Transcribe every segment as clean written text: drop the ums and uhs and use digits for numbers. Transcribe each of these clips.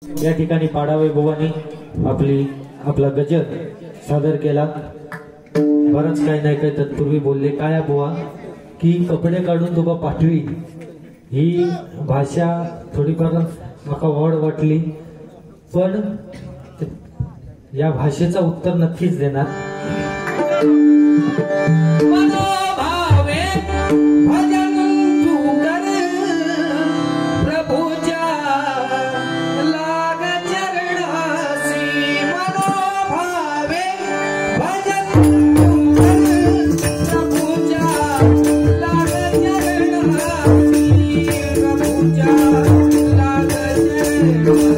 या ठिकाणी पाडावे बुवानी आपला गजर सादर केला। बरंच काही नाही काही तत्पूर्वी बोलले काय बुवा की कपडे काढून तुका पाठवी ही भाषा थोडीफार मका वड वाटली, पण या भाषेचा उत्तर नक्कीच देणार। मनोभावे भजन तू कर प्रभुच्या लाग चरणासी, मनोभावे भजन तू कर प्रभुच्या लाग चरणासी, प्रभुच्या लाग चरणासी।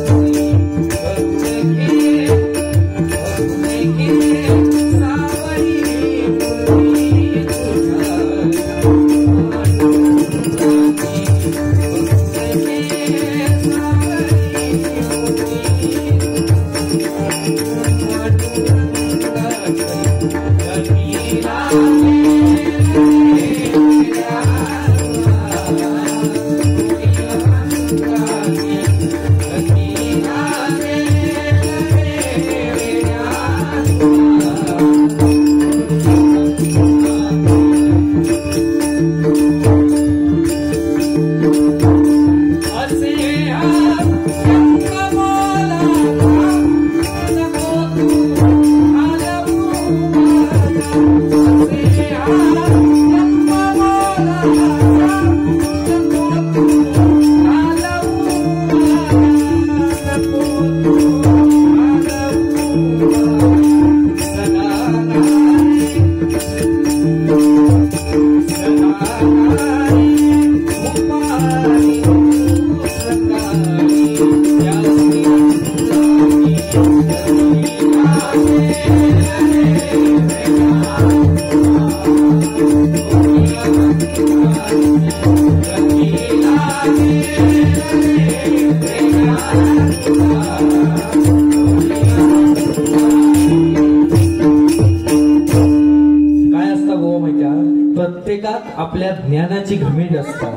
प्रत्येकात आपल्या ज्ञानाची घमेंड असता,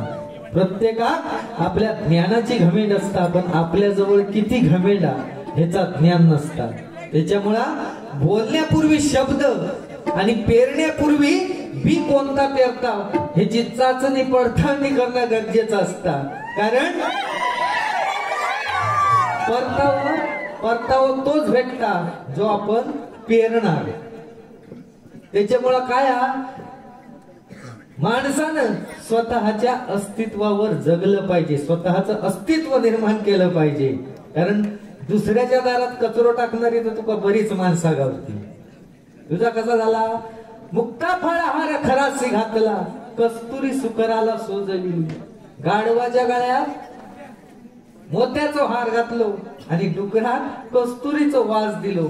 प्रत्येकात आपल्या ज्ञानाची घमेंड असता, पण आपल्या जवळ किती घमेंड ह्याचा ज्ञान नसता। त्याच्यामुळे बोलण्यापूर्वी शब्द आणि पेरण्यापूर्वी बी कोणता पेरता ह्याची चाचणी पडताळणी करणं गरजेचं असतं। कारण परतावा तोच भेटता जो आपण पेरणार। त्याच्यामुळे काय माणसानं स्वतःच्या अस्तित्वावर जगलं पाहिजे, स्वतःचं अस्तित्व निर्माण केलं पाहिजे। कारण दुसऱ्याच्या दारात कचरो टाकणारी तर तुका बरीच माणसा गावती। तुझा कसा झाला मुक्ता फळाहार खरासी घातला, कस्तुरी सुकराला सोजली, गाढवाच्या गळ्यात मोत्याचा हार घातलो आणि डुकरात कस्तुरीचं वास दिलो,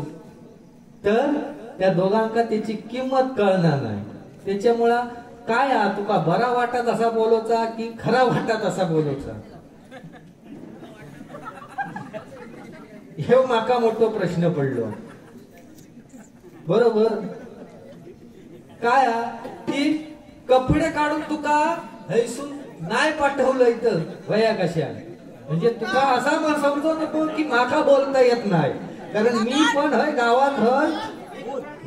तर त्या दोघांका त्याची किंमत कळणार नाही। त्याच्यामुळं काय तुका बरा वाटत असा बोलायचा की खरा वाटत असा बोलायचा, हे माका मोठो प्रश्न पडलो। बरोबर काय की कपडे काढून तुका हैसून नाही पाठवलं इथं वया कशा, म्हणजे तुका असा समजू नको की माका बोलता येत नाही। कारण मी पण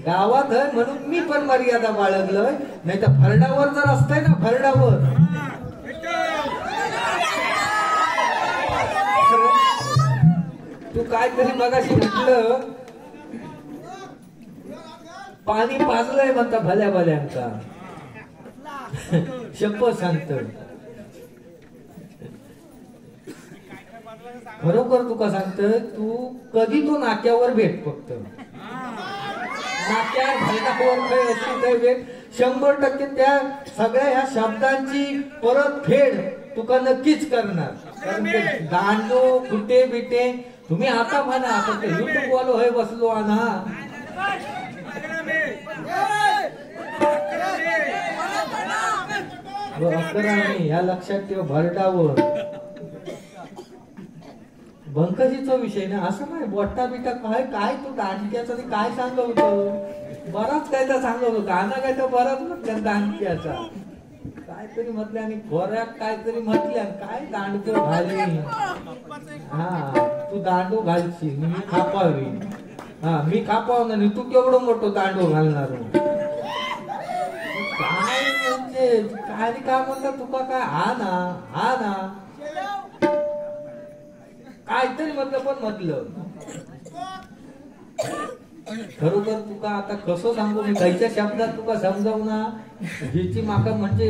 गावात है म्हणून मी पण मर्यादा बाळगलोय, नाही तर फरडावर जर असतंय ना, फरडावर तू काहीतरी मगाशी म्हटलं पाणी पाजलंय म्हणता भल्या भल्यांचा शपथ सांगतो। खरोखर तुका सांगतोय, तू कधी तो नाक्यावर भेट, फक्त नाक्यावर भरडावर काही असली तर भेट, 100% त्या सगळ्या ह्या शब्दांची परत फेड तुका नक्कीच करणार। कारण ते गांडो कुठे बिटे तुम्ही आता म्हणा, आता ते युट्यूब वालो हे बसलो आणा ह्या लक्षात ठेव, भरडावर बंकजीचा विषय ना, असं नाही बोट्टा बिटा काय तू दांडक्याचा काय सांगवतो, बराच काय तर सांगवतो, गाणं काय तर बराच म्हटलं दांडक्याचा, काहीतरी म्हटलं आणि खोऱ्यात काहीतरी म्हटल्या, काय दांडकं भारी हा तू दांडो घालशील मी कापावी. हा मी कापाव ना तू केवढं मोठं दांडो घालणार. काय म्हणजे काय म्हणतात तुका काय हा ना काहीतरी म्हटलं पण म्हटलं खरोखर तुका आता कसं सांगू मी खयच्या शब्दात तुका समजावू ना ह्याची माका म्हणजे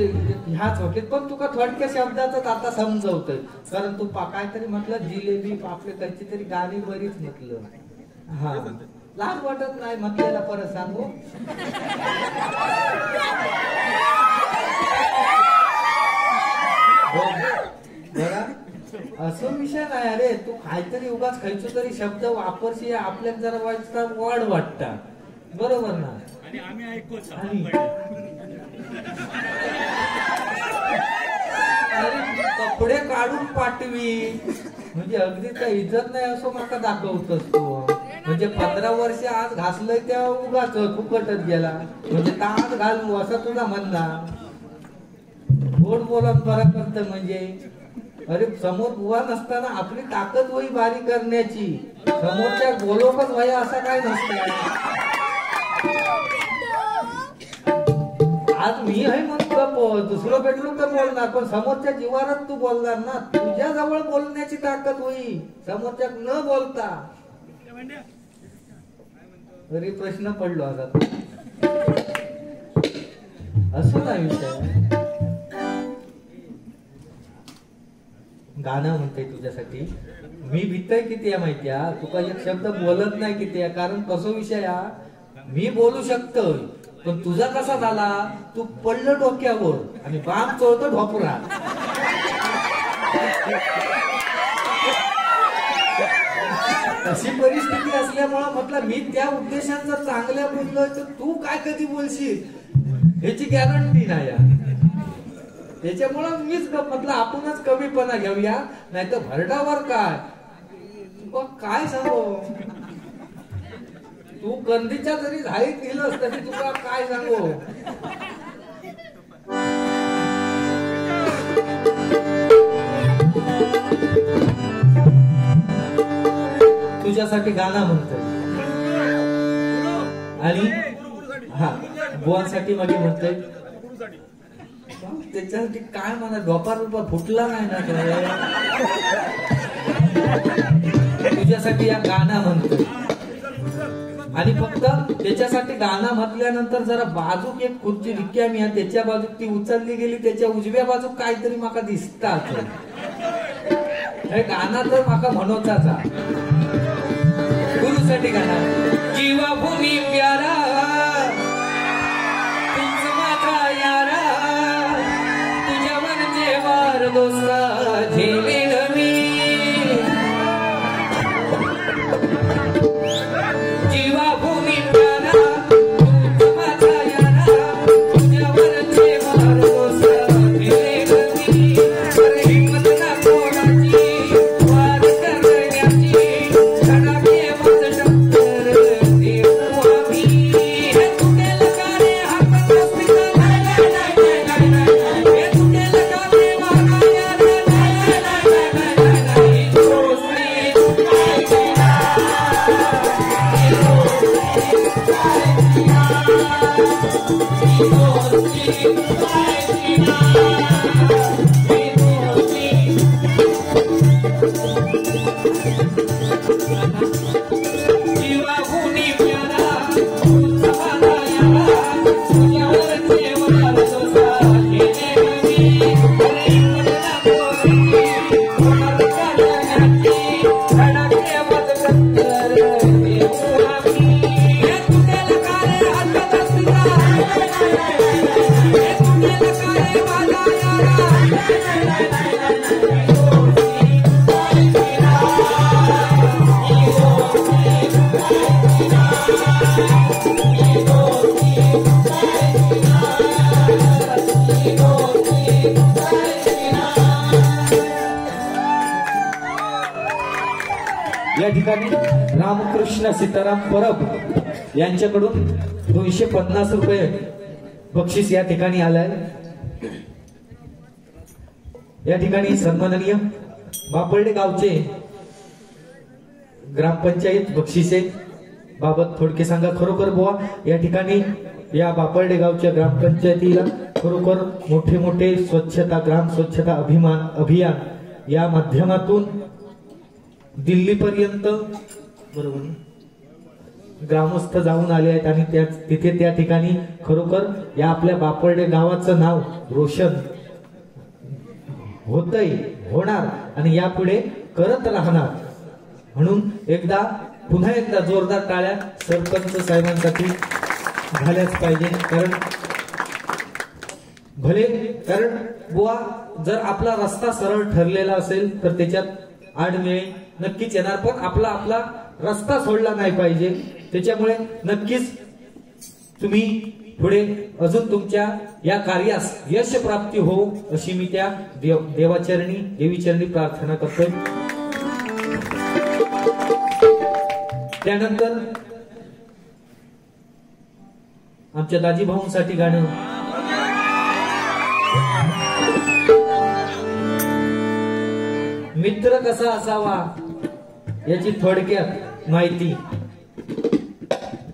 ह्याच होते पण तुका थोडक्या शब्दातच आता समजवतोय. कारण तू काहीतरी म्हटलं जिलेबी आपले कशी तरी गाणी बरीच म्हटलं. हा लाज वाटत नाही म्हटलेला परत सांगू. बघा असं विषय नाही अरे तू काहीतरी उगाच खायचो तरी शब्द वापरशी आपल्याला जरा वाटता वाढ वाटता बरोबर ना. अरे कपडे काढून पाठवी म्हणजे अगदी त्या इज्जत नाही असं माका दाखवतोस तू. म्हणजे 15 वर्ष आज घासलंय त्या उगाच फुकटच गेला म्हणजे तास घालू असं तुझा म्हणला. गोड बोलत बरा करत म्हणजे अरे समोर बुवा नसताना आपली ताकद वही बारी करण्याची समोरच्या बोलोकच व्हाया असं काय नसतं. आज मी आहे म्हणतो दुसरं भेटलो तर बोलणार पण समोरच्या जीवारात तू बोलणार ना. तुझ्या जवळ बोलण्याची ताकद होई समोरच्या न बोलता. तरी प्रश्न पडलो आता असं नाही विषय. गाणं म्हणतोय तुझ्यासाठी मी भीतय किती आहे माहितीया तुका एक शब्द बोलत नाही किती आहे. कारण कसं विषय मी बोलू शकतोय पण तुझा कसा झाला तू पडलं डोक्यावर आणि बाम चोळतो ढोपरा. अशी परिस्थिती असल्यामुळे म्हटलं मी त्या उद्देशांचा चांगल्या बोललोय तर तू काय कधी बोलशील याची गॅरंटी नाही. त्याच्यामुळं मीच म्हटलं आपणच कमीपणा घेऊया नाही तर भरडावर काय सांगू. तू कंदीच्या जरी झाईत दिलंस तरी तुला काय सांगू. तुझ्यासाठी गाणं म्हणतोय आणि हा बुवांसाठी मध्ये म्हणतोय त्याच्यासाठी काय म्हणा डोपा रुपा फुटला नाही ना. तुझ्यासाठी या गाणं म्हणतोय आणि फक्त त्याच्यासाठी गाणं म्हटल्यानंतर जरा बाजूक एक खुर्ची रिकामी आहे त्याच्या बाजूक ती उचलली गेली त्याच्या उजव्या बाजूक काहीतरी माका दिसतात. हे गाणं तर माका म्हणोचाच गुरुसाठी गाणं. जीवा भूमी प्यारा दोस्ता झेलेल मी जीवा भूमी प्यारा माझा यारा तुझ्यावरचे मार दोस्ता झेलेल मी. हिम्मत ना कोणाची वाद करण्याची धडाके मत टक्कर देऊ आम्ही. हे तुटेल का रे हात नसतील हे तुटेल का रे या ठिकाणी रामकृष्ण सीताराम परब यांच्याकडून 250 रुपये बक्षीस या ठिकाणी आलाय. या ठिकाणी सन्माननीय बापल्डे गावचे ग्रामपंचायत बक्षिसे बाबत थोडके सांगा. खरोखर बुवा या ठिकाणी या बापर्डे गावच्या ग्रामपंचायतीला खरोखर मोठे मोठे स्वच्छता ग्राम स्वच्छता अभियान या माध्यमातून दिल्लीपर्यंत बरोबर ग्रामस्थ जाऊन आले आहेत आणि तिथे त्या ठिकाणी खरोखर या आपल्या बापर्डे गावाचं नाव रोशन होतंय होणार आणि यापुढे करत राहणार. म्हणून पुन्हा एकदा जोरदार टाळ्या सरपंच साहेबांसाठी झाल्याच पाहिजे. कारण बुवा जर आपला रस्ता सरळ ठरलेला असेल तर त्याच्यात आडमेळे नक्कीच येणार, पण आपला रस्ता सोडला नाही पाहिजे. त्याच्यामुळे नक्कीच तुम्ही पुढे अजून तुमच्या या कार्यास यश प्राप्ती हो अशी मी त्या देवीचरणी प्रार्थना करतोय. त्यानंतर आमच्या दाजी भाऊंसाठी गाणं मित्र कसा असावा याची थोडक्यात माहिती.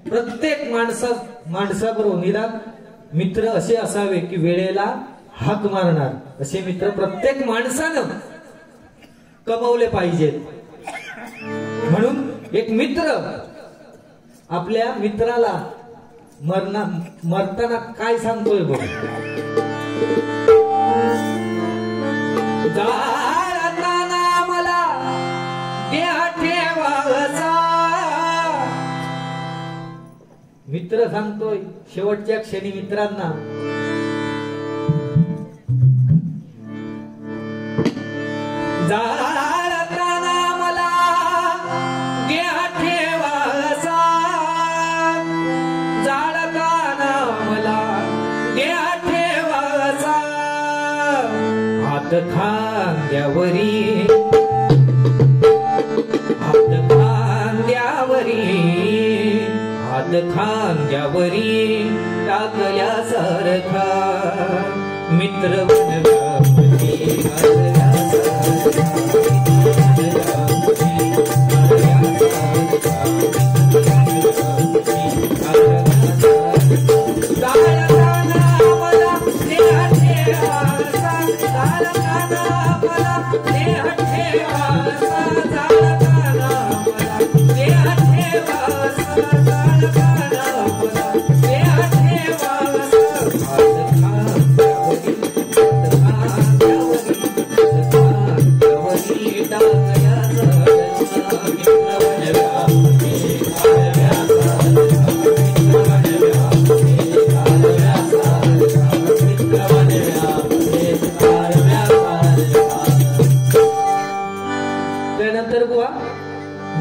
प्रत्येक माणसाबरोबर निदान मित्र असे असावे की वेळेला हाक मारणार असे मित्र प्रत्येक माणसानं कमवले पाहिजेत. म्हणून एक मित्र आपल्या मित्राला मरताना काय सांगतोय बघ. जाळताना मला देह ठेवायचा. मित्र सांगतोय शेवटच्या क्षणी मित्रांना जाळताना मला देह ठेवायचा. जाळताना मला देह ठेवायचा. हात खांद्यावरी टाकल्यासारखा मित्र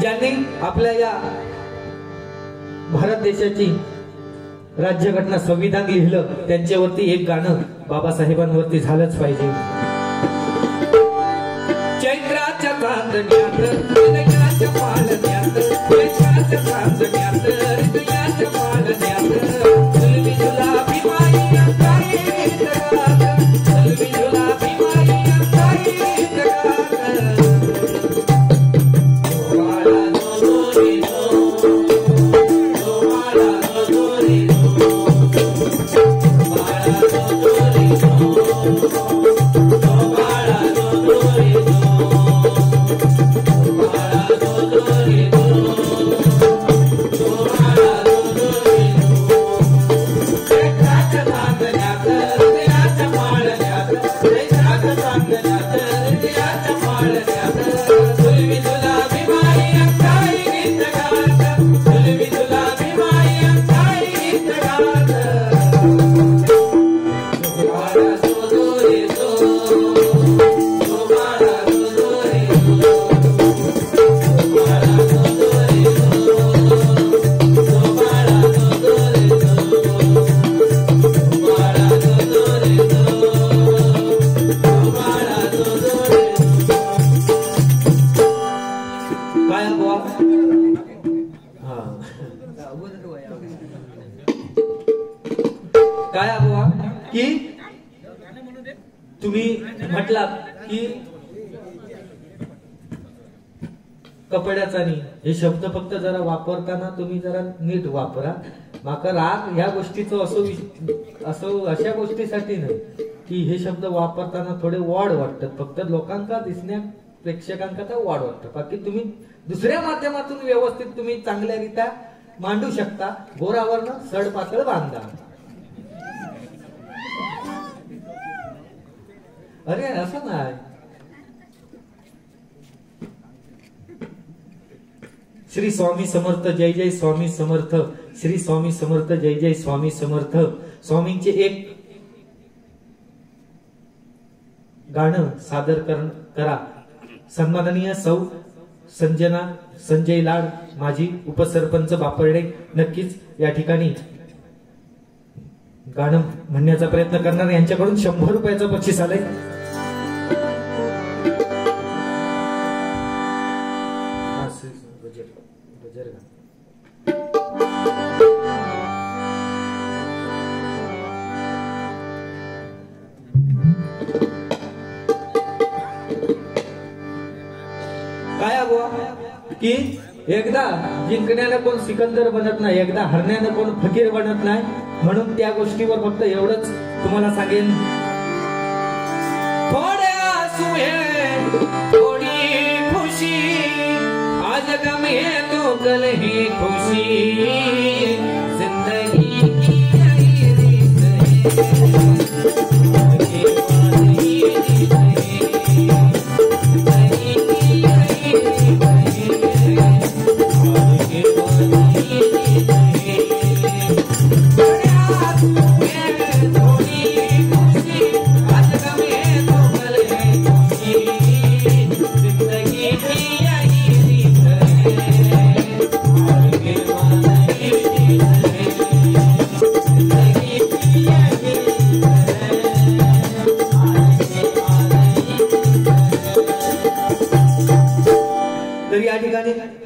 ज्यांनी आपल्या या भारत देशाची राज्यघटना संविधान लिहिलं त्यांच्यावरती एक गाणं बाबासाहेबांवरती झालंच पाहिजे. चैत्राच्या चांदण्यात हृदयाच्या पालण्यात चैत्राच्या चांदण्यात हृदयाच्या पालण्यात जुलबी जुलाबी माई अंगाई जगात जुलबी जुलाबी माई अंगाई जगात. काय बुवा की तुम्ही म्हटलात की कपड्याचा नाही, हे शब्द फक्त जरा वापरताना तुम्ही जरा नीट वापरा. माका राग ह्या गोष्टीचं असं अशा गोष्टीसाठी नाही की हे शब्द वापरताना थोडे वॉड वाटतात, फक्त लोकांका दिसण्या प्रेक्षकांका तर वॉड वाटतं. बाकी तुम्ही दुसऱ्या माध्यमातून व्यवस्थित तुम्ही चांगल्यारीत्या मांडू शकता. गोरावरनं सड पातळ बांधा. अरे असं नाही. श्री स्वामी समर्थ, जय जय स्वामी समर्थ. श्री स्वामी समर्थ, जय जय स्वामी समर्थ. स्वामींचे एक गाणं सादर करा. सन्माननीय सौ संजना संजय लाड, माजी उपसरपंच बापर्डे, नक्कीच या ठिकाणी गाणं म्हणण्याचा प्रयत्न करणार. यांच्याकडून 100 रुपयाचं बक्षीस आलंय. काय बुवा की एकदा जिंकण्यानं कोण सिकंदर बनत नाही, एकदा हरण्यानं कोण फकीर बनत नाही. म्हणून त्या गोष्टीवर फक्त एवढंच तुम्हाला सांगेन. थोड्या सुहे थोडी खुशी, आज गम है तो कल ही खुशी, जिंदगी की यही रीत है.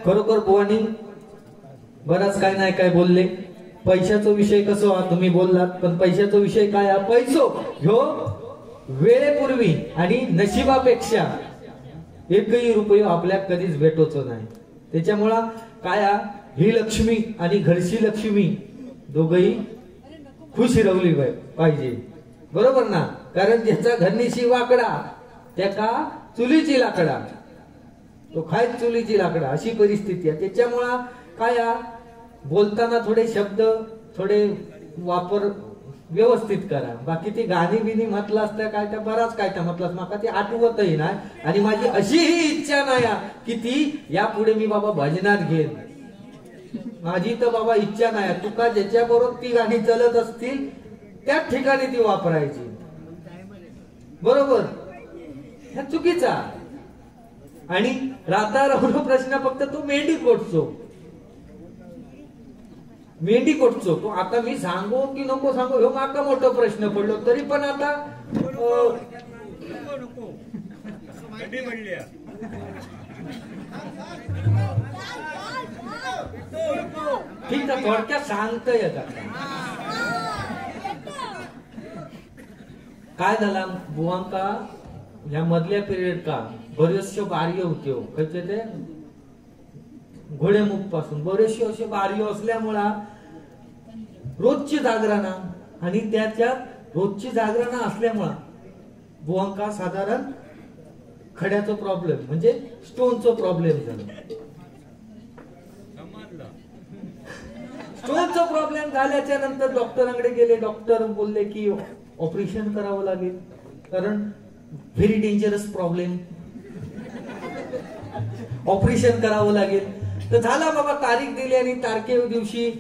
खरोखर बुवानी बराच काय नाही काय बोलले. पैशाचा विषय कसो हा तुम्ही बोललात, पण पैशाचा विषय काय हा? पैसो ह्यो वेळेपूर्वी आणि नशिबापेक्षा एकही रुपये आपल्या कधीच भेटोचो नाही. त्याच्यामुळं काय ही लक्ष्मी आणि घरची लक्ष्मी दोघही खुश रवली पाहिजे, बरोबर ना? कारण ज्याचा घरनीशी वाकडा त्याका चुलीची लाकडा, तो खाय चुलीची लाकडा, अशी परिस्थिती आहे. त्याच्यामुळं काय बोलताना थोडे शब्द थोडे वापर व्यवस्थित करा. बाकी ती गाणी बिनी म्हटलं असतं काय त्या बराच काय त्या म्हटलं माका ती आठवतही नाही. आणि माझी अशीही इच्छा नाही की ती यापुढे मी बाबा भजनात घेईन. माझी तर बाबा इच्छा नाही. तुका ज्याच्या बरोबर ती गाणी चलत असतील त्याच ठिकाणी ती वापरायची, बरोबर? ह्या चुकीचा. आणि राता राहून प्रश्न फक्त तो मेंढी कोटचो तो आता मी सांगू की नको सांगू ह्यो माका मोठा प्रश्न पडलो. तरी पण आता ठीक आहे, थोडक्यात सांगता येतात. काय झाला बुवांका या मधल्या पिरियड का बरेचसे बार्य होते, कसे ते घोडेमुख पासून बरेचसे असे बार्य असल्यामुळं रोजची जागरणा आणि त्याच्यात रोजची जागरणा असल्यामुळं बुवांका साधारण खड्याचा प्रॉब्लेम म्हणजे स्टोनचा प्रॉब्लेम झाला. स्टोनचा प्रॉब्लेम झाल्याच्या नंतर डॉक्टरांकडे गेले. डॉक्टर बोलले की ऑपरेशन करावं लागेल, कारण व्हेरी डेंजरस प्रॉब्लेम, ऑपरेशन करावं लागेल. तर झाला बाबा, तारीख दिली आणि तारखे दिवशी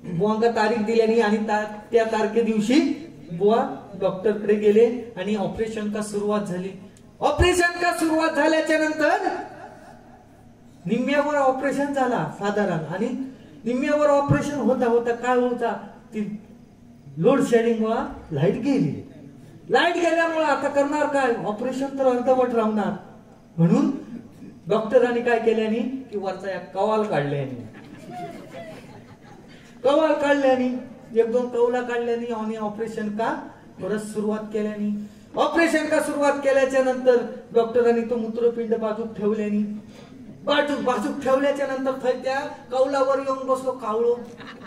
बुवांका तारीख दिली आणि त्या तारखे दिवशी बुवा डॉक्टरकडे गेले आणि ऑपरेशन का सुरुवात झाली. ऑपरेशन का सुरुवात झाल्याच्या नंतर निम्म्यावर ऑपरेशन झाला साधारण. आणि निम्म्यावर ऑपरेशन होता होता काय होता, ती लोड शेडिंग मुळे लाईट गेली. लाईट गेल्यामुळे आता करणार काय, ऑपरेशन तर अर्धवट राहणार. म्हणून डॉक्टरांनी काय केल्यानी की वरचा कवाल काढल्यानी एक दोन कवला काढल्यानी आणि ऑपरेशन का परत सुरुवात केल्यानी. ऑपरेशन का सुरुवात केल्याच्या नंतर डॉक्टरांनी तो मूत्रपिंड बाजूक ठेवल्यानी बाजूक ठेवल्याच्या नंतर थंय त्या कौलावर येऊन बसलो.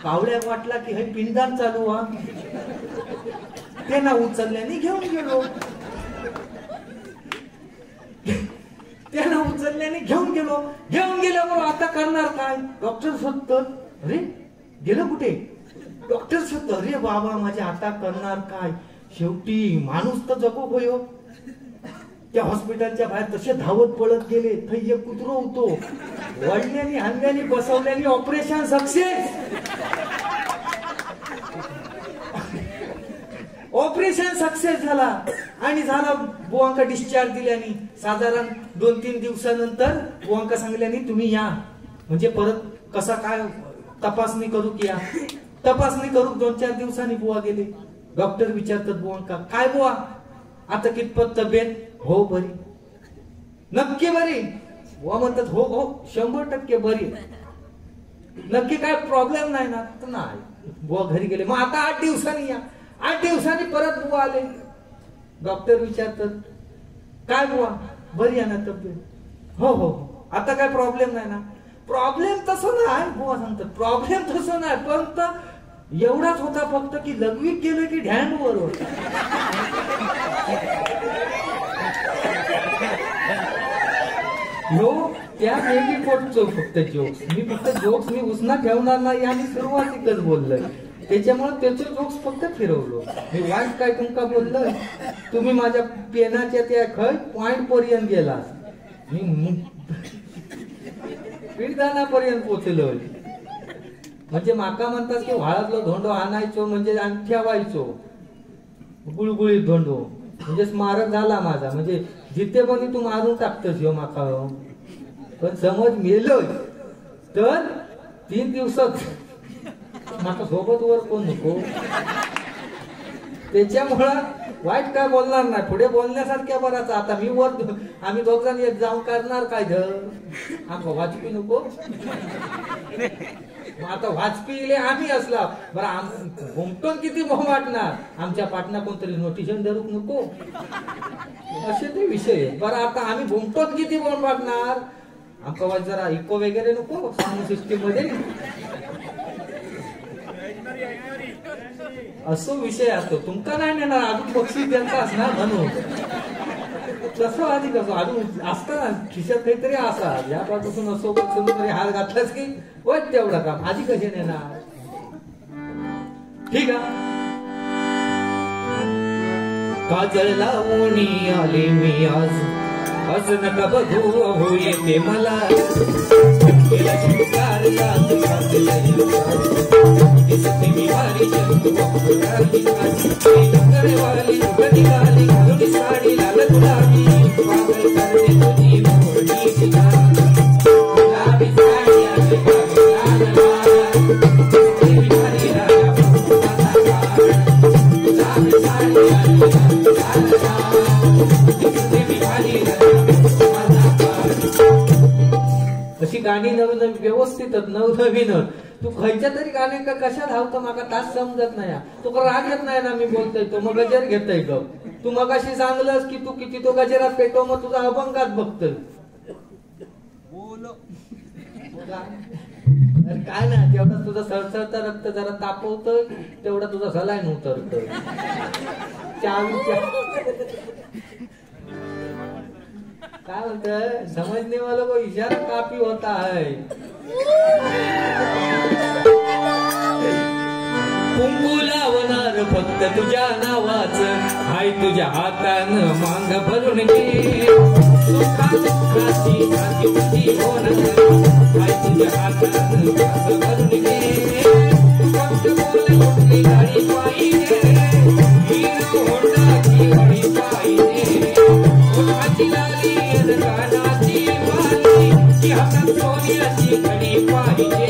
कावळ्याक वाटला की हे पिंडदान चालू हा. त्यांना उचलल्याने घेऊन गेलो. घेऊन गेल्यावर आता करणार काय? डॉक्टर शोधतो. अरे गेलं कुठे? डॉक्टर शोधतो. अरे बाबा माझ्या आता करणार काय? शेवटी माणूस तर जगो होयो. त्या हॉस्पिटलच्या बाहेर तसे धावत पळत गेले. थै एक कुत्रो होतो. वडल्याने हांड्याने बसवल्याने ऑपरेशन सक्सेस. ऑपरेशन सक्सेस झाला आणि झाला. बुवांका डिस्चार्ज दिल्याने साधारण 2-3 दिवसानंतर बुवांका सांगल्याने तुम्ही या, म्हणजे परत कसा काय तपासणी करू की या. तपासणी करू 2-4 दिवसांनी बुवा गेले. डॉक्टर विचारतात बुवांका, काय बुवा आता कितपत तब्येत? हो बरी. नक्की बरी? बुवा म्हणतात हो 100% बरी. नक्की काय प्रॉब्लेम नाही ना? तर नाही. बुवा घरी गेले. मग आता 8 दिवसांनी या. 8 दिवसांनी परत बुवा आले. डॉक्टर विचारतात, काय बुवा बरी आहे ना तब्येत? हो आता काय प्रॉब्लेम नाही ना? प्रॉब्लेम तसं नाही. बुवा सांगतात प्रॉब्लेम तसं नाही, फक्त एवढाच होता फक्त की लघवीत गेलं की ढॅन्डवर होता. त्या मेगी पोटचो फक्त जोक्स. मी फक्त जोक्स मी उसना ठेवणार नाही आणि सुरुवातीकच बोललोय. त्याच्यामुळे त्याचे जोक्स फक्त फिरवलो. मी वाईट काय तुमका बोललोय? तुम्ही माझ्या पेनाच्या त्या खय पॉइंट पर्यंत गेला. मी पिठदानापर्यंत पोचलोय. म्हणजे माका म्हणतात की व्हाळातलो धोंडो आणायचो म्हणजे आणि ठेवायचो. गुळगुळीत धोंडो म्हणजे स्मारक झाला माझा. म्हणजे जिथे पण तू मारून टाकतोस ह्यो माका. पण समज मेलोय तर 3 दिवसात माका सोबत वर कोण नको. त्याच्यामुळं वाईट काय बोलणार नाही. पुढे बोलण्यासारख्या बराच. आता मी वर आम्ही 2 जण एक जाऊन करणार काय आमका वाचपी नको. आता वाजपेयीले आम्ही असला बरं. घुमटून किती मोह वाटणार. आमच्या पाटणा कोणतरी नोटिशन धरूक नको. असे ते विषय बरं. आता आम्ही घुमटून किती मोह वाटणार. आमका वाज जरा इको वगैरे नको साऊंड सिस्टीम मध्ये. असो विषय असतो. तुमका नाही नेणार अजून बक्षीस द्यायचा असणार म्हणून. तसं आधी कसं अजून असताना खिशात काहीतरी असा यापासून असो तरी हात घातलाच की वाट तेवढा काम आधी कसे नेणार. ठीक आहे. काजळ लावणी आले मी आज, आज नका बघू हो येते मला. साडी लाल गुलाबी तुझी मोरणी गुलाबी अशी गाणी नवीन व्यवस्थितच नवनवीन. तू खयच्या तरी गाण्या कशा धावतो माका तास समजत नाही. तुका राग येत नाही ना मी बोलतोय तो मग गजर घेतोय ग. तू मग अशी सांगलंस की तू किती तो गजरात पेटो मग तुझा अभंगात बघतोय. काय ना तेवढा तुझा सळसळता रक्त जरा तापवतोय तेवढा तुझा सलाईन उतरतोय. काय म्हणतोय समजने वाला को इशारा काफी होता है. कुंकू लावणार फक्त तुझ्या नावाच, हाय तुझ्या हातानं मांग भरून घे. सुखा दुःखाची साथी तुझी होणार, हाय तुझ्या हातानं मांग भरून घे. फक्त बोल कुठली गाडी पाहिजे, हिरो होंडाची गाडी पाहिजे. ओठाची लाली अन कानाची वाली, ती हातात सोन्याची घडी पाहिजे.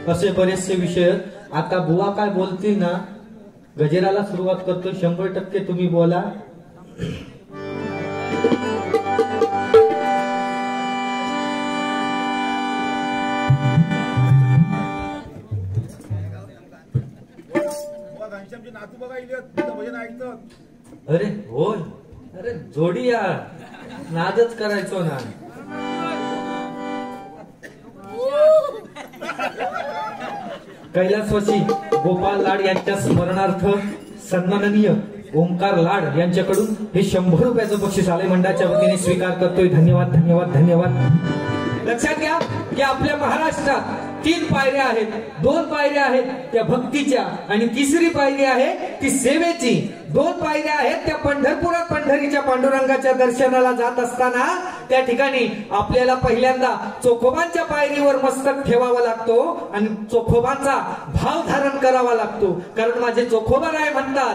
असे बरेचसे विषय. आता बुवा काय बोलतील ना गजराला सुरुवात करतो. 100% तुम्ही बोला. अरे होय, अरे जोडी या नादच करायचो ना. कैलासवासी गोपाल लाड यांच्या स्मरणार्थ सन्माननीय ओमकार लाड यांच्याकडून हे 100 रुपयाचं बक्षीस आलय मंडळाच्या वतीने स्वीकार करतोय. धन्यवाद धन्यवाद धन्यवाद. लक्षात घ्या की आपल्या महाराष्ट्रात 3 पायऱ्या आहेत. 2 पायऱ्या आहेत त्या भक्तीच्या आणि तिसरी पायरी आहे ती सेवेची. 2 पायऱ्या आहेत त्या पंढरपुरात पंढरीच्या पांडुरंगाच्या दर्शनाला जात असताना त्या ठिकाणी आपल्याला पहिल्यांदा चोखोबांच्या पायरीवर मस्तक ठेवावा लागतो आणि चोखोबांचा भाव धारण करावा लागतो. कारण माझे चोखोबा राय म्हणतात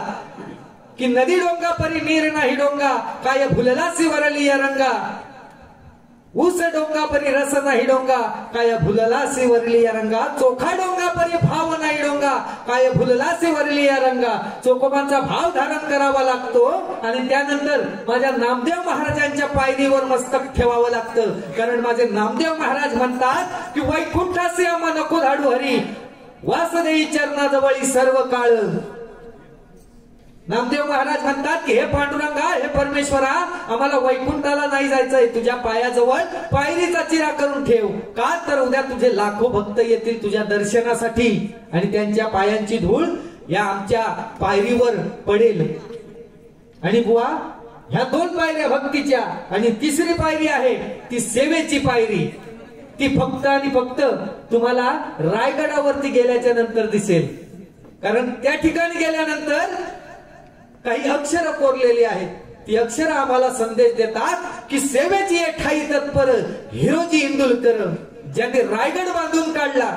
की नदी डोंगा परी नीर नाही डोंगा, काय भुललासी वरली या रंगा. ऊस डोंगा परी रस नाही डोंगा, काय भुललासी वरली या रंगा. चोखा डोंगा परी भाव नाही डोंगा, काय भुललासी वरली या रंगा. चोखोबांचा भाव धारण करावा लागतो आणि त्यानंतर माझ्या नामदेव महाराजांच्या पायरीवर मस्तक ठेवावं लागतं. कारण माझे नामदेव महाराज म्हणतात की वैकुंठासी आम्हा नको धाडू हरी, वासदेई चरणाजवळी सर्व काळ. नामदेव महाराज म्हणतात की हे पांडुरंगा, हे परमेश्वरा, आम्हाला वैकुंठाला नाही जायचंय, तुझ्या पायाजवळ पायरीचा चिरा करून ठेव. का तर उद्या तुझे लाखो भक्त येतील तुझ्या दर्शनासाठी आणि त्यांच्या पायांची धूळ या आमच्या पायरीवर पडेल. आणि बुवा ह्या 2 पायऱ्या भक्तीच्या आणि तिसरी पायरी आहे ती सेवेची पायरी. ती फक्त आणि फक्त तुम्हाला रायगडावरती गेल्याच्या नंतर दिसेल. कारण त्या ठिकाणी गेल्यानंतर काही अक्षर कोरलेली आहेत. ती अक्षर आम्हाला संदेश देतात की सेवेची एक ठाई तत्पर हिरोजी इंदुलकर ज्यांनी रायगड बांधून काढला.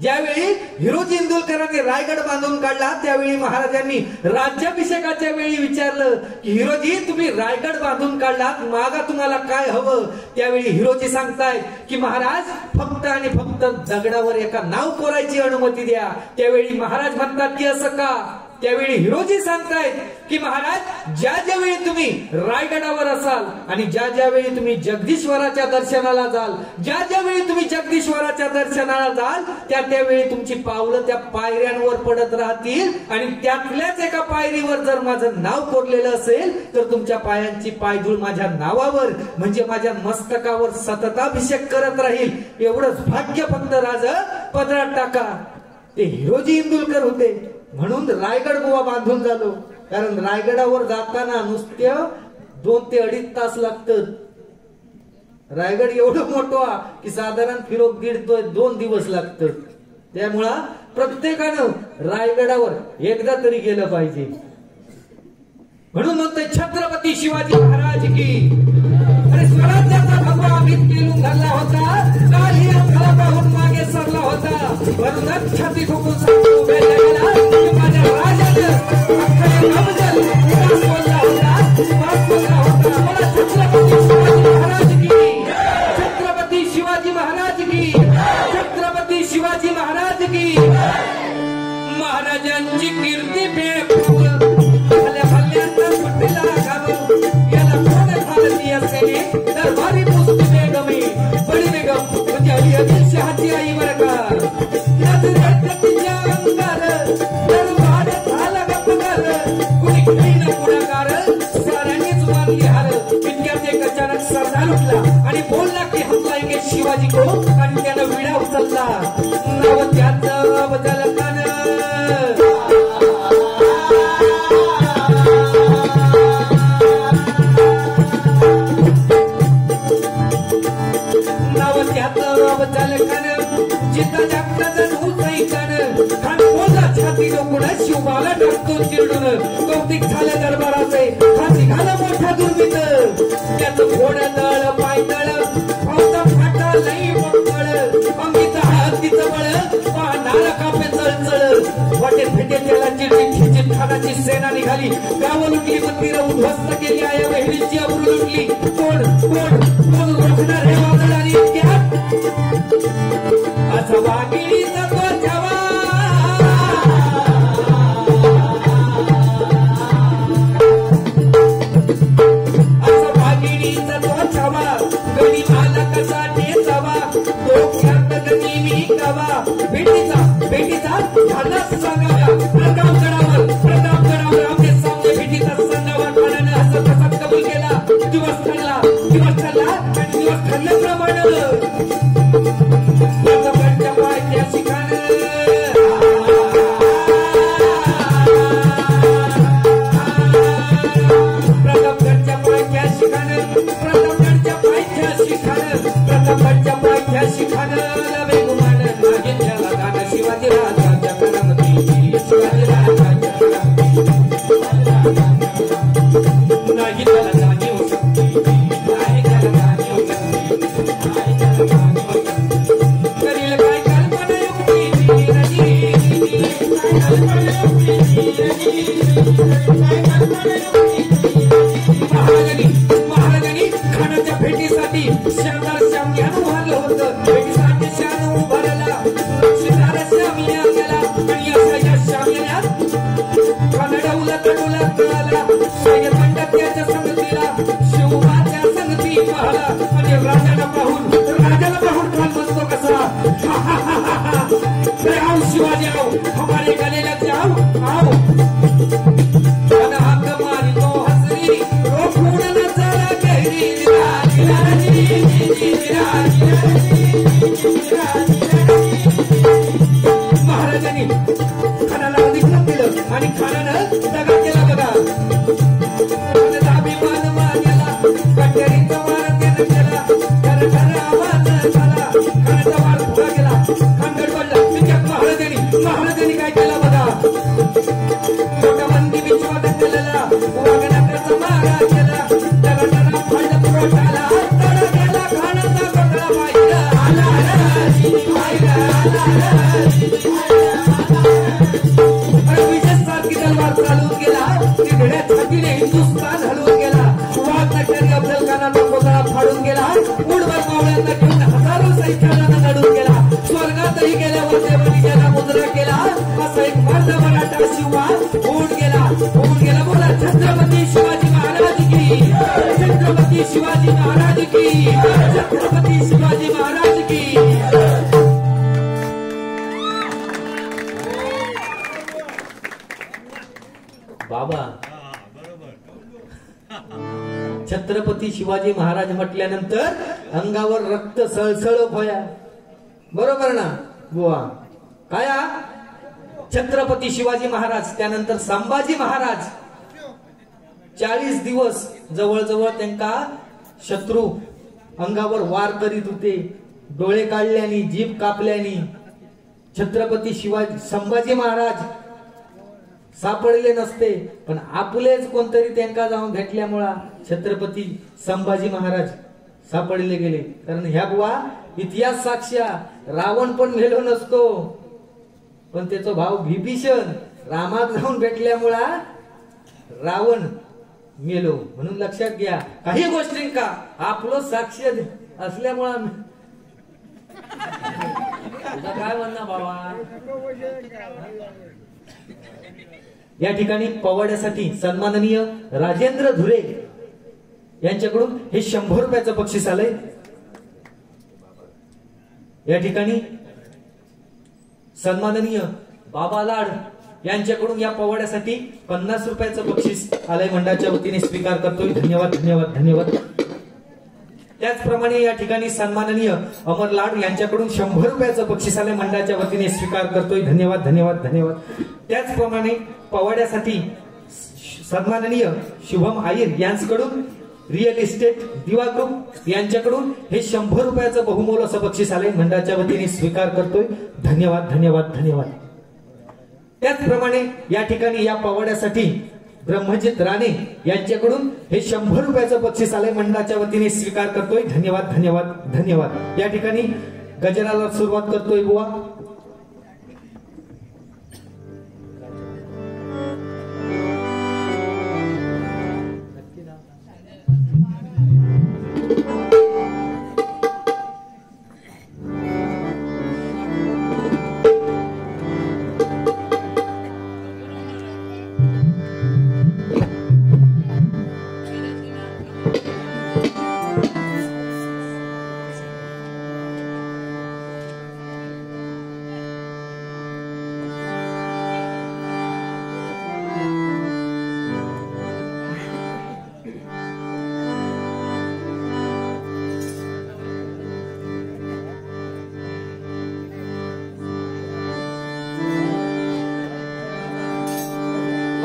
ज्यावेळी हिरोजी इंदुलकरांनी रायगड बांधून काढला त्यावेळी महाराजांनी राज्याभिषेकाच्या वेळी विचारलं की हिरोजी तुम्ही रायगड बांधून काढलात, मागा तुम्हाला काय हवं. त्यावेळी हिरोजी सांगतायत की महाराज फक्त आणि फक्त दगडावर एका नाव कोरायची अनुमती द्या. त्यावेळी महाराज म्हणतात की असं का. त्यावेळी हिरोजी सांगतायत की महाराज ज्या ज्यावेळी तुम्ही रायगडावर असाल आणि ज्या ज्यावेळी तुम्ही जगदीश्वराच्या दर्शनाला जाल, ज्या ज्यावेळी तुम्ही जगदीश्वराच्या दर्शनाला जाल त्या त्यावेळी तुमची पावलं त्या पायऱ्यांवर पडत राहतील आणि त्यातल्याच एका पायरीवर जर माझं नाव कोरलेलं असेल तर तुमच्या पायांची पायधूळ माझ्या नावावर म्हणजे माझ्या मस्तकावर सतताभिषेक करत राहील. एवढंच भाग्य फक्त राज पदरात टाका. ते हिरोजी इंदुलकर होते म्हणून रायगड बुवा बांधून झालो. कारण रायगडावर जाताना नुसते 2 ते 2.5 तास लागतात. रायगड एवढं मोठं की साधारण फिरोक 1.5-2 दिवस लागतात. त्यामुळं प्रत्येकानं रायगडावर एकदा तरी गेलं पाहिजे. म्हणून म्हणतोय छत्रपती शिवाजी महाराज की. अरे स्वराज्याचा भगवा अमित पेलून धरला होता, काल या पाहून मागे सरला होता. वरून छाती ठोकून सांगतो उभ्या जगाला की माझ्या राजानं अख्खा अफजल विकास बोलला होता, विकास बोलला होता. मला छत्रपती शिवाजी महाराज की, छत्रपती शिवाजी महाराज की, छत्रपती शिवाजी महाराज की. महाराजांची कीर्ती बेफूल दरबारी पुस्तक बेगमी बडी बेगम म्हणजे अली आदिलशहाची आई बरकार. दरबार झाला गप्पकार, कुणी कुणी न पुढाकार, साऱ्यांनीच मानली हार. इतक्यात एक अचानक सरदार उठला आणि बोलला की हम लाएंगे शिवाजी को. आणि त्यानं विडा उचलला. नाव त्याचं बदल कान. शिवबाला टाकतो चिरडून. कौतिक झालं दरबाराचे, हाती घाला मोठा दुर्मित. त्याचं घोडं दळ पायदळ भावता फाटा लई मोकळ. अंगीचा हातीचं बळ पाहणारा कापे चळचळ. वाटेत भेटे त्याला चिरडी खिचीत खानाची सेना निघाली. गावं लुटली, मंदिरं उद्ध्वस्त केली, आया बहिणींची अब्रू लुटली. कोण कोण कोण रोखणार हे वादळ. आणि इतक्यात असं वागिळीचा तो जवान श्यामदार श्याम यानं उभारलं होतं वेळीसाठी श्याम उभारला लक्ष्मीदार श्याम या गेला आणि असा या श्याम यात कन्नड उलट कळाला सैन्यखंड त्याच्या संगतीला शिवबाच्या संगती पाहला आणि राजाला पाहून काल म्हणतो कसा अरे आओ शिवाजी आओ हमारे गले लग जाओ आओ हाक मारी तो हसरी रोखून नजरा गहरी महाराजांनी खानाला अधिकार दिलं आणि खानानं दगा केला बघा अभिमान मानला कटरीचा मार त्यानं केला खर खर आवाज झाला खानाचा वार पुढा गेला खान गडबडला तिच्यात महाराजांनी काय केला बघा मोठा बंदी विश्वास केलेला वागण्याचा मारा केला त्याला फळ पुरवठाला तडा गेला खानाचा बगळा पाहिला विशेष सारखी तलवार चालून गेला तिघड्या छातीने हिंदुस्थान हलवून गेला वाघ नटरी अफजल खानाचा बगळा फाडून गेला उडवर मावळ्यांना घेऊन हजारो सैन्याला नडून गेला स्वर्गातही गेल्यावर देवानी ज्याला मुजरा केला असा एक मर्द मराठा शिवा होऊन गेला बोला छत्रपती शिवाजी महाराज की छत्रपती शिवाजी महाराज की छत्रपती शिवाजी महाराज की बाबा छत्रपती शिवाजी महाराज म्हटल्यानंतर अंगावर रक्त सळसळ भया बरोबर ना बुवा काय छत्रपती शिवाजी महाराज त्यानंतर संभाजी महाराज 40 दिवस जवळजवळ त्यांना शत्रू अंगावर वार करीत होते डोळे काढल्यानी जीभ कापल्यानी छत्रपती शिवाजी संभाजी महाराज सापडले नसते पण आपलेच कोणतरी त्यांना जाऊन भेटल्यामुळे छत्रपती संभाजी महाराज सापडले गेले कारण ह्या बुवा इतिहास साक्ष्या रावण पण मेलो नसतो पण त्याचा भाव विभीषण रामात जाऊन भेटल्यामुळे रावण मेलो म्हणून लक्षात घ्या काही गोष्टींका आपलं साक्ष असल्यामुळे काय म्हणणं बाबा या ठिकाणी पवाड्यासाठी सन्माननीय राजेंद्र धुरे यांच्याकडून हे 100 रुपयाचं बक्षीस आलंय या ठिकाणी सन्माननीय बाबा लाड यांच्याकडून या पवाड्यासाठी 50 रुपयाचं बक्षीस आलंय मंडळाच्या वतीने स्वीकार करतोय धन्यवाद धन्यवाद धन्यवाद त्याचप्रमाणे या ठिकाणी सन्माननीय अमर लाड यांच्याकडून 100 रुपयाचं बक्षीस आलंय मंडळाच्या वतीने स्वीकार करतोय धन्यवाद धन्यवाद धन्यवाद त्याचप्रमाणे पवाड्यासाठी सन्माननीय शुभम आयर यांच्याकडून रिअल इस्टेट दिवा ग्रुप यांच्याकडून हे 100 रुपयाचं बहुमोल असं बक्षीस आलंय मंडळाच्या वतीने स्वीकार करतोय धन्यवाद धन्यवाद धन्यवाद त्याचप्रमाणे या ठिकाणी या पवाड्यासाठी ब्रह्मजित राणे यांच्याकडून हे 100 रुपयाचं बक्षीस आलंय मंडळाच्या वतीने स्वीकार करतोय धन्यवाद धन्यवाद धन्यवाद या ठिकाणी गजराला सुरुवात करतोय बुवा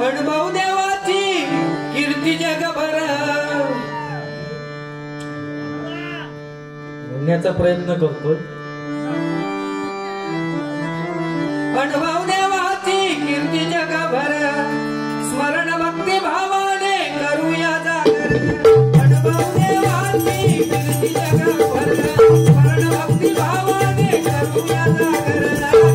अनुभव देवाची कीर्ती जगभर म्हणण्याचा प्रयत्न करतोय अनुभव देवाची कीर्ती जगभर स्मरण भक्ती भावाने करूया जागर अनुभव देवाची कीर्ती जगभर स्मरण भक्ती भावाने करूया जागर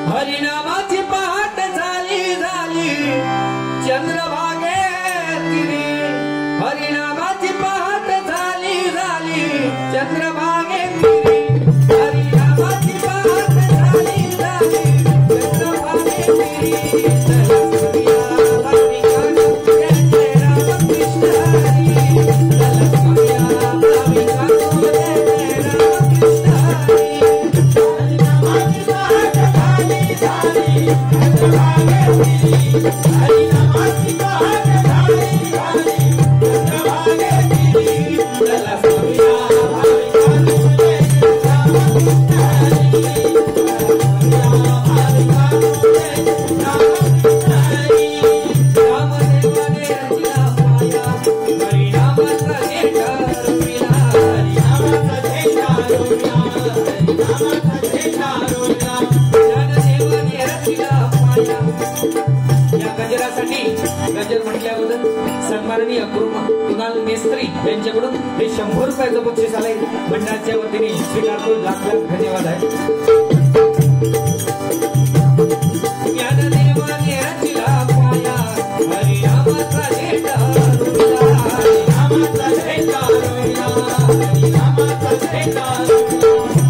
हरिनामाची पहाट झाली झाली चंद्रभागे तिरी हरिनामाची पहाट झाली झाली चंद्रभागे तिरी हरिनामाची पहाट झाली झाली चंद्रभागे तिरी गजर म्हटल्याबद्दल सन्माननीय कुणाल मेस्त्री यांच्याकडून हे 100 रुपयाचं बक्षीस आलंय मंडळाच्या वतीने स्वीकारतो लाख लाख धन्यवाद आहे ज्ञानदेवाने रचिला पाया हरिनामाचा झेंडा हरिनामाचा झेंडा हरिनामाचा झेंडा